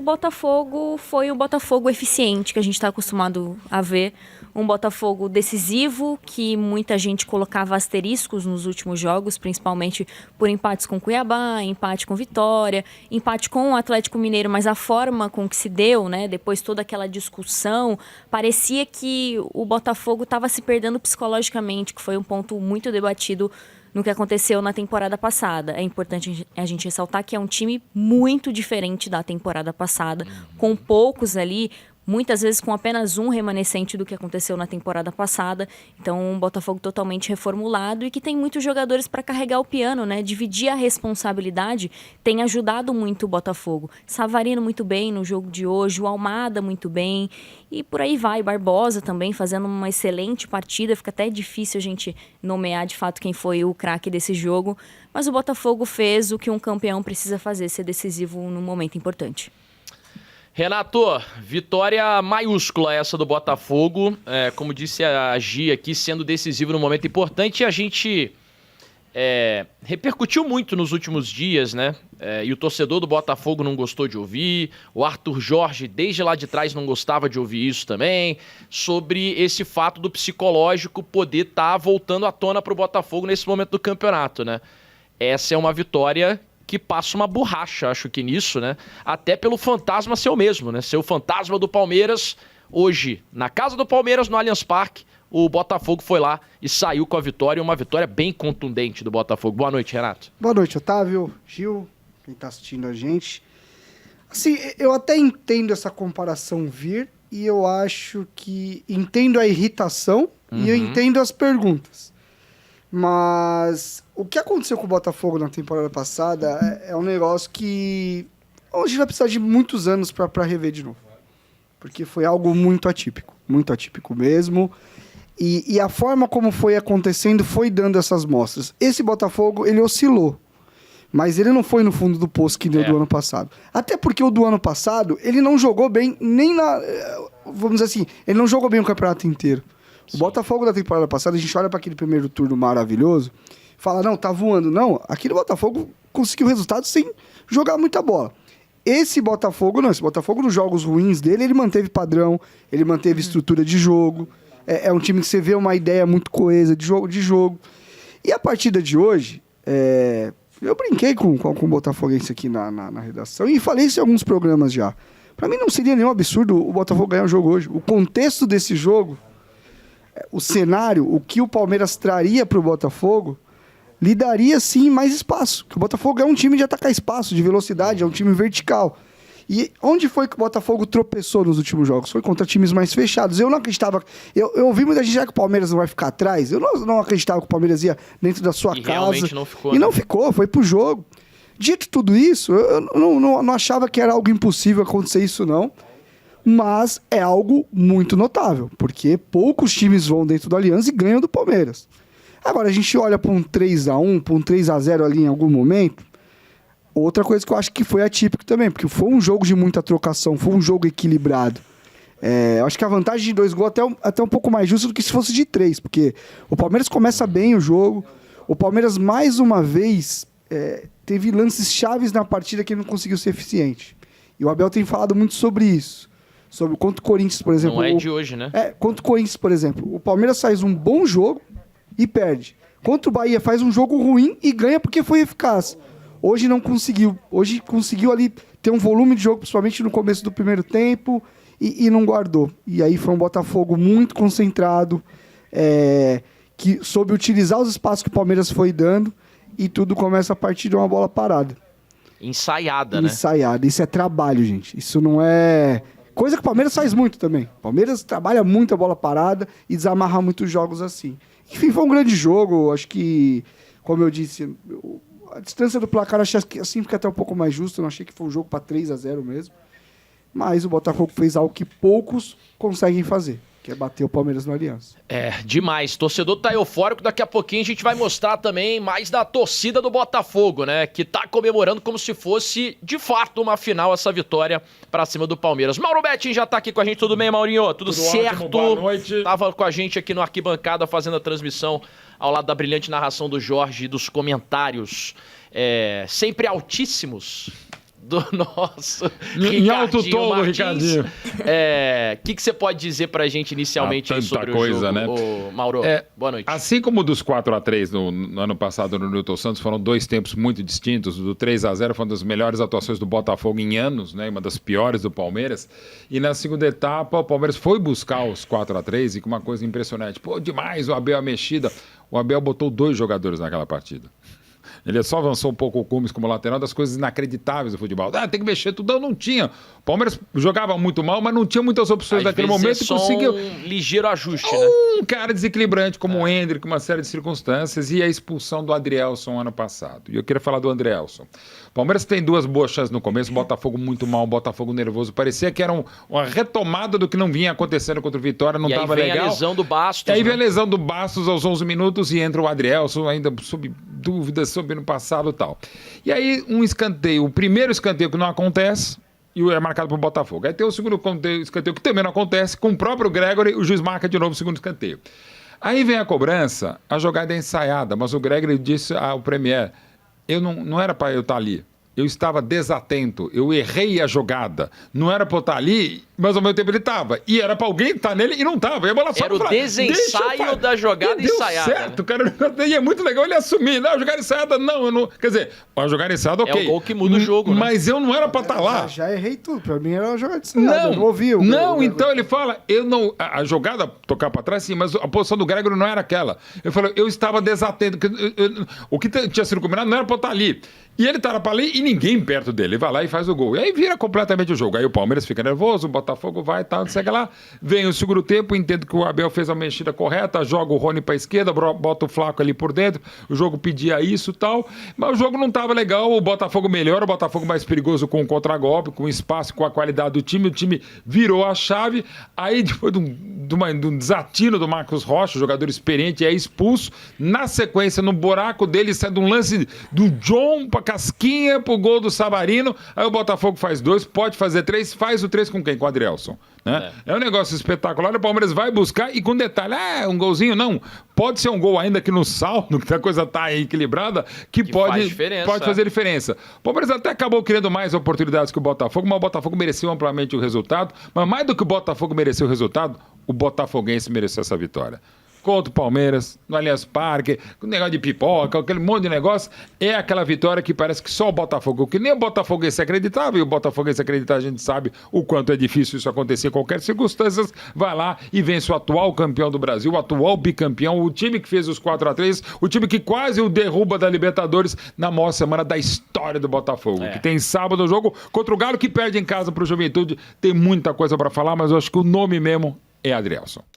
o Botafogo foi o Botafogo eficiente que a gente está acostumado a ver. Um Botafogo decisivo, que muita gente colocava asteriscos nos últimos jogos, principalmente por empates com Cuiabá, empate com Vitória, empate com o Atlético Mineiro, mas a forma com que se deu, né, depois toda aquela discussão, parecia que o Botafogo estava se perdendo psicologicamente, que foi um ponto muito debatido no que aconteceu na temporada passada. É importante a gente ressaltar que é um time muito diferente da temporada passada, com poucos ali, muitas vezes com apenas um remanescente do que aconteceu na temporada passada. Então, um Botafogo totalmente reformulado e que tem muitos jogadores para carregar o piano, né? Dividir a responsabilidade tem ajudado muito o Botafogo. Savarino muito bem no jogo de hoje, o Almada muito bem e por aí vai. Barbosa também fazendo uma excelente partida. Fica até difícil a gente nomear de fato quem foi o craque desse jogo, mas o Botafogo fez o que um campeão precisa fazer, ser decisivo num momento importante. Renato, vitória maiúscula essa do Botafogo, como disse a Gi aqui, sendo decisivo no momento importante. A gente repercutiu muito nos últimos dias, né? E o torcedor do Botafogo não gostou de ouvir, o Arthur Jorge desde lá de trás não gostava de ouvir isso também, sobre esse fato do psicológico poder estar voltando à tona para o Botafogo nesse momento do campeonato, né? Essa é uma vitória que passa uma borracha, acho que nisso, né? Até pelo fantasma ser o mesmo, né? Ser o fantasma do Palmeiras hoje, na casa do Palmeiras, no Allianz Parque, o Botafogo foi lá e saiu com a vitória, uma vitória bem contundente do Botafogo. Boa noite, Renato. Boa noite, Otávio, Gil, quem tá assistindo a gente. Assim, eu até entendo essa comparação vir e eu acho que entendo a irritação e eu entendo as perguntas. Mas o que aconteceu com o Botafogo na temporada passada é um negócio que a gente vai precisar de muitos anos para rever de novo. Porque foi algo muito atípico mesmo. E a forma como foi acontecendo foi dando essas mostras. Esse Botafogo, ele oscilou. Mas ele não foi no fundo do poço que deu do ano passado. Até porque o do ano passado, ele não jogou bem nem na... Vamos dizer assim, ele não jogou bem o campeonato inteiro. O Botafogo da temporada passada, a gente olha para aquele primeiro turno maravilhoso, fala, não, tá voando. Não, aquele Botafogo conseguiu resultado sem jogar muita bola. Esse Botafogo, não, esse Botafogo nos jogos ruins dele, ele manteve padrão, ele manteve estrutura de jogo. É um time que você vê uma ideia muito coesa de jogo. E a partida de hoje, eu brinquei com o Botafoguense aqui na redação e falei isso em alguns programas já. Para mim não seria nenhum absurdo o Botafogo ganhar o jogo hoje. O contexto desse jogo, o cenário, o que o Palmeiras traria para o Botafogo, lhe daria sim mais espaço. Porque o Botafogo é um time de atacar espaço, de velocidade, é um time vertical. E onde foi que o Botafogo tropeçou nos últimos jogos? Foi contra times mais fechados. Eu não acreditava... Eu ouvi muita gente dizer que o Palmeiras não vai ficar atrás. Eu não acreditava que o Palmeiras ia dentro da sua casa. Realmente não ficou. E não ficou, foi pro jogo. Dito tudo isso, eu não achava que era algo impossível acontecer isso, não. Mas é algo muito notável, porque poucos times vão dentro do Allianz e ganham do Palmeiras. Agora, a gente olha para um 3-1, para um 3-0 ali em algum momento. Outra coisa que eu acho que foi atípico também, porque foi um jogo de muita trocação, foi um jogo equilibrado. Eu acho que a vantagem de 2 gols até um pouco mais justa do que se fosse de 3, porque o Palmeiras começa bem o jogo, o Palmeiras mais uma vez teve lances chaves na partida que ele não conseguiu ser eficiente. E o Abel tem falado muito sobre isso. Contra o Corinthians, por exemplo. Não é de hoje, né? Contra o Corinthians, por exemplo. O Palmeiras faz um bom jogo e perde. Contra o Bahia faz um jogo ruim e ganha porque foi eficaz. Hoje não conseguiu. Hoje conseguiu ali ter um volume de jogo, principalmente no começo do primeiro tempo, e não guardou. E aí foi um Botafogo muito concentrado, que soube utilizar os espaços que o Palmeiras foi dando, e tudo começa a partir de uma bola parada. Ensaiada, né? Ensaiada. Isso é trabalho, gente. Isso não é... Coisa que o Palmeiras faz muito também. O Palmeiras trabalha muito a bola parada e desamarra muitos jogos assim. Enfim, foi um grande jogo. Acho que, como eu disse, a distância do placar achei que assim fica até um pouco mais justo. Eu não achei que foi um jogo para 3-0 mesmo. Mas o Botafogo fez algo que poucos conseguem fazer, que é bater o Palmeiras no Allianz. Demais. Torcedor tá eufórico. Daqui a pouquinho a gente vai mostrar também mais da torcida do Botafogo, né? Que tá comemorando como se fosse, de fato, uma final, essa vitória pra cima do Palmeiras. Mauro Betting já tá aqui com a gente. Tudo bem, Maurinho? Tudo certo? Ótimo, boa noite. Tava com a gente aqui no Arquibancada fazendo a transmissão ao lado da brilhante narração do Jorge e dos comentários sempre altíssimos do nosso Em alto tom do Martins. Ricardinho. O que você pode dizer pra gente inicialmente aí Tanta sobre coisa, o jogo, né? ô, Mauro? Boa noite. Assim como dos 4-3 no ano passado no Newton Santos, foram dois tempos muito distintos. Do 3-0 foi uma das melhores atuações do Botafogo em anos, né? Uma das piores do Palmeiras. E na segunda etapa, o Palmeiras foi buscar os 4-3 e com uma coisa impressionante. Pô, demais o Abel a mexida. O Abel botou 2 jogadores naquela partida. Ele só avançou um pouco o Gomes como lateral, das coisas inacreditáveis do futebol. Tem que mexer tudo. Não tinha. O Palmeiras jogava muito mal, mas não tinha muitas opções naquele momento. É só conseguiu um ligeiro ajuste, né? um cara desequilibrante como o Hendrick, uma série de circunstâncias, e a expulsão do Adrielson ano passado. E eu queria falar do Adrielson. O Palmeiras tem 2 boas chances no começo, Botafogo muito mal, Botafogo nervoso. Parecia que era uma retomada do que não vinha acontecendo contra o Vitória, não estava legal. E aí vem a lesão do Bastos. E aí vem né? a lesão do Bastos aos 11 minutos e entra o Adrielson, ainda sob dúvidas sobre no passado e tal. E aí um escanteio, o primeiro escanteio que não acontece, e é marcado para o Botafogo. Aí tem o segundo escanteio que também não acontece, com o próprio Gregory, o juiz marca de novo o segundo escanteio. Aí vem a cobrança, a jogada é ensaiada, mas o Gregory disse ao Premier, não era para eu estar ali. Eu estava desatento, eu errei a jogada. Não era para eu estar ali, mas ao mesmo tempo ele estava. E era para alguém estar nele e não estava. E a bola só era o desensaio da jogada ensaiada. Certo, né? cara. E é muito legal ele assumir. Não, a jogada ensaiada, não, eu não. Quer dizer, a jogada ensaiada, ok. É o gol que muda o jogo, né? Mas eu não era para estar lá. Já errei tudo. Para mim era uma jogada ensaiada. Eu não ouvi o Não, o então ele fala, eu não. A jogada tocar para trás, sim, mas a posição do Gregory não era aquela. Ele falou, eu estava desatento. O que tinha sido combinado não era para eu estar ali. E ele estava para ali e ninguém perto dele. Ele vai lá e faz o gol. E aí vira completamente o jogo. Aí o Palmeiras fica nervoso, o Botafogo vai e tal, não sei o que lá. Vem o segundo tempo, entendo que o Abel fez a mexida correta, joga o Rony para a esquerda, bota o Flaco ali por dentro. O jogo pedia isso e tal. Mas o jogo não estava legal. O Botafogo melhor, o Botafogo mais perigoso com o contragolpe, com o espaço, com a qualidade do time. O time virou a chave. Aí depois de um desatino do Marcos Rocha, jogador experiente, é expulso. Na sequência, no buraco dele, sai de um lance do John para casquinha pro gol do Savarino. Aí o Botafogo faz 2, pode fazer 3, faz o 3 com quem? Com o Adrielson. Né? É um negócio espetacular. O Palmeiras vai buscar e com detalhe, um golzinho não. Pode ser um gol ainda que no saldo, que a coisa tá equilibrada, que pode fazer diferença. O Palmeiras até acabou criando mais oportunidades que o Botafogo, mas o Botafogo mereceu amplamente o resultado. Mas mais do que o Botafogo mereceu o resultado, o botafoguense mereceu essa vitória. Contra o Palmeiras, no Allianz Parque, com o negócio de pipoca, aquele monte de negócio, é aquela vitória que parece que só o Botafogo, que nem o Botafoguense acreditava, e o Botafoguense acreditar, a gente sabe o quanto é difícil isso acontecer em qualquer circunstância, vai lá e vence o atual campeão do Brasil, o atual bicampeão, o time que fez os 4-3, o time que quase o derruba da Libertadores na maior semana da história do Botafogo, que tem sábado o jogo contra o Galo, que perde em casa pro Juventude. Tem muita coisa para falar, mas eu acho que o nome mesmo é Adrielson.